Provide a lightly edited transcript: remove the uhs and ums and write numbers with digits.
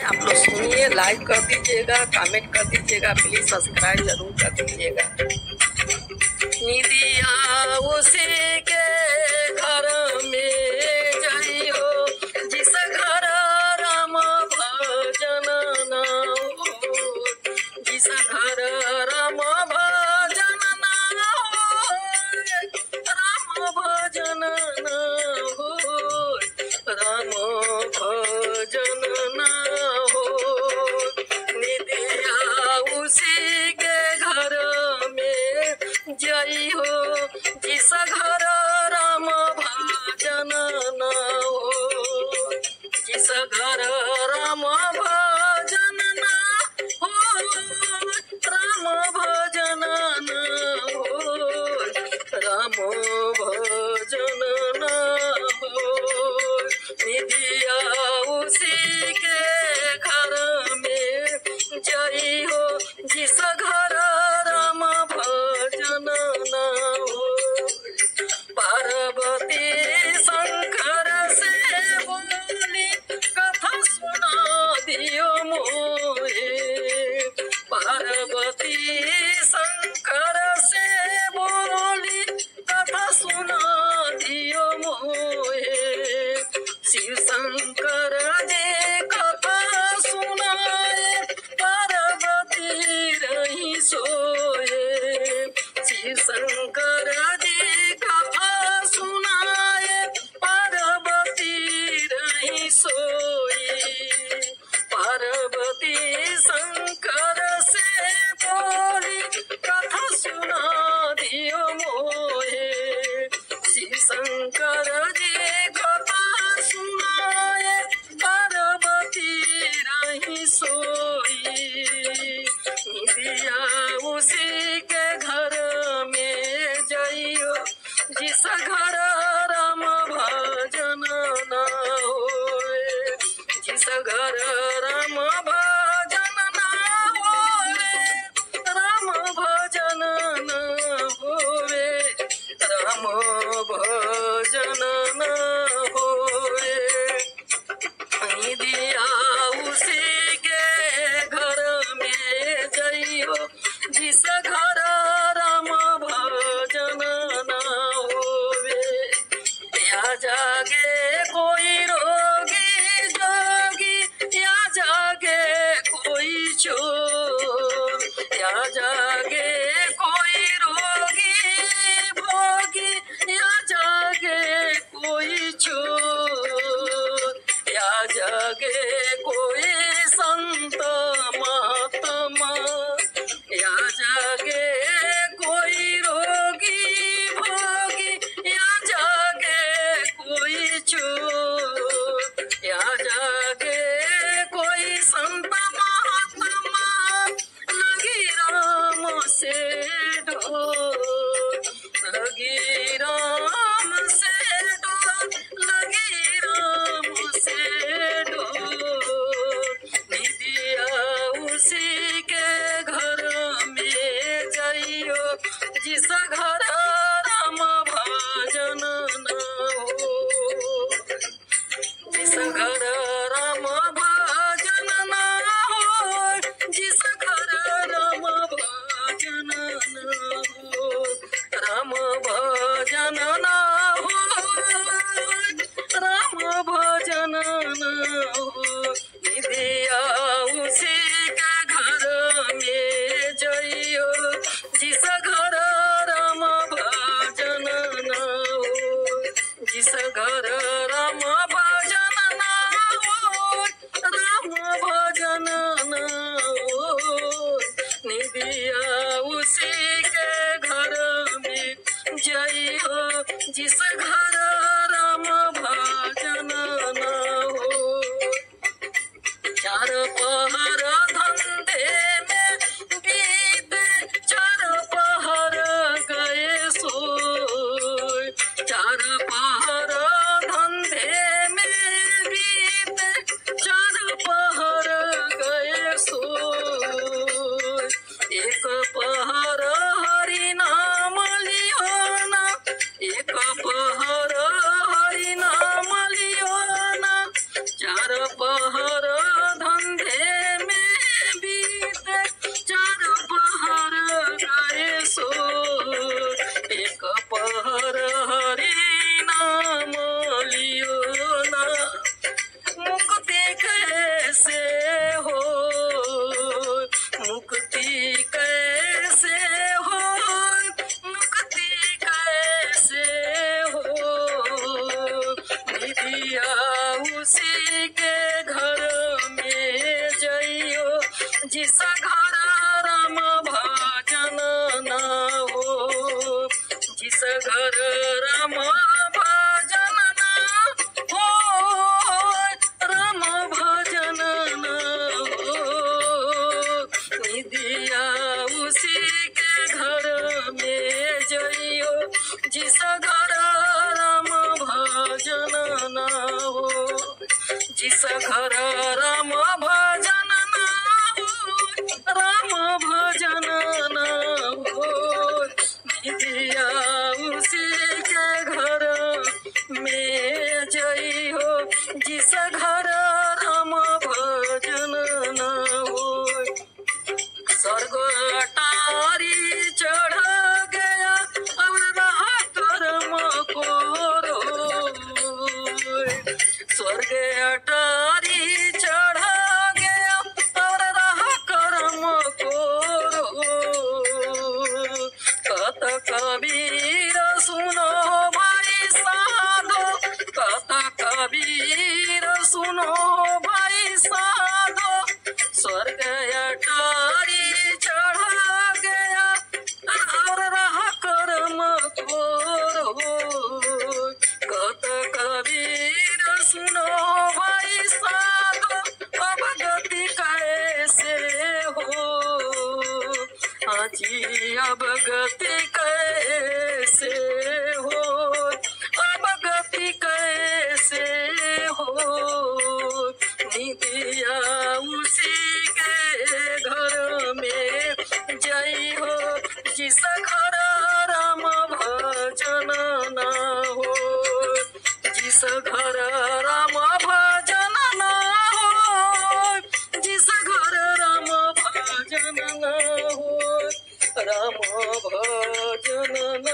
आप लोग सुनिए, लाइक कर दीजिएगा, कमेंट कर दीजिएगा, प्लीज सब्सक्राइब जरूर कर दीजिएगा। निदिया उसी के घर में जाइयो, जिस घर राम भजन न हो, जिस घर राम भजन न हो, राम भजन न हो, राम भजन न हो। निदिया उसी के घर में जाइयो, जिस घर राम भजन न हो, जिस घर राम भजन न हो, राम भजन न हो, राम भजन न हो। निदिया उसी के घर में जाइयो, जिस घर राम भजन न हो। पार्वती शंकर से बोली, कथा सुना दियो मोहे। पार्वती शंकर से बोली, कथा सुना दियो मोहे। शिव शंकर जी कथा सुनाए, पार्वती रही सोए। शिव शंकर जी कथा सुनाए, पार्वती रही सोई। पार्वती शंकर से बोली, कथा सुना दियो मोहे। शिव शंकर जी कथा सुनाए, पार्वती रही सोई। निदिया उसी के घर में जाइयो, जिस घर राम भजन न होए, जिस घर राम भजन न होए, राम भजन न होए, राम भजन न होए। निदिया उसी के घर में जाइयो, जिस घर राम भजन न होवे। या जागे कोई रोगी जोगी, या जागे कोई चोर, या जागे कोई रोगी भोगी, या जागे कोई चोर, या जागे कोई संत महात्मा, या जागे कोई रोगी भोगी, या जागे कोई चोर, या जागे कोई संत महात्मा, लगी राम से डोर, लगी राम से डोर, लगी राम से डोर। निदिया उसी के घर में जाइयो, जिस घर राम भजन न हो, जिस घर राम भजन न हो, जिस घर राम भजन न हो, राम भजन न हो, राम भजन न हो। निदिया उसी के घर में जाइयो, जिस घर राम भजन न हो, जिस घर राम भजन न हो, राम भजन न हो। निदिया उसी के घर में जाइयो, जिस घर राम भजन न हो। चार पहर धंधे में बीते, चार पहर गए सोए। चार पहर धंधे में बीते, चार पहर गए सोए। एक पहर हरि नाम लियो ना, एक पहर हरि नाम लियो ना, चार पहर धंधे जिस घर राम भजन न हो, जिस घर राम भजन न हो, राम भजन न हो, निदिया उसी के घर में जइयो, जिस घर राम भजन न हो, जिस घर राम भजन न हो, राम भजन न हो, निदिया उसी के घर में जइयो, जिस घर राम भजन न हो। स्वर्ग अटारी चढ़ गया अब रहा कर्म कोरो, स्वर्ग अटारी चढ़ गया और रहा कर्म कोरो। कत कबीर सुनो भाई साधो, कत कबीर सुनो भाई साधो, स्वर्ग अटारी चढ़ गया और रहा कर्म खोरो। कत कबीर सुनो भाई साधो, अब गति कैसे हो, हाजी अब गति कैसे हो, अब गति कैसे हो, निदिया उसी के घर में जई हो, जिस घर राम भजन न हो, जिस घर राम भजन न हो, जिस घर राम भजन न हो, राम भजन न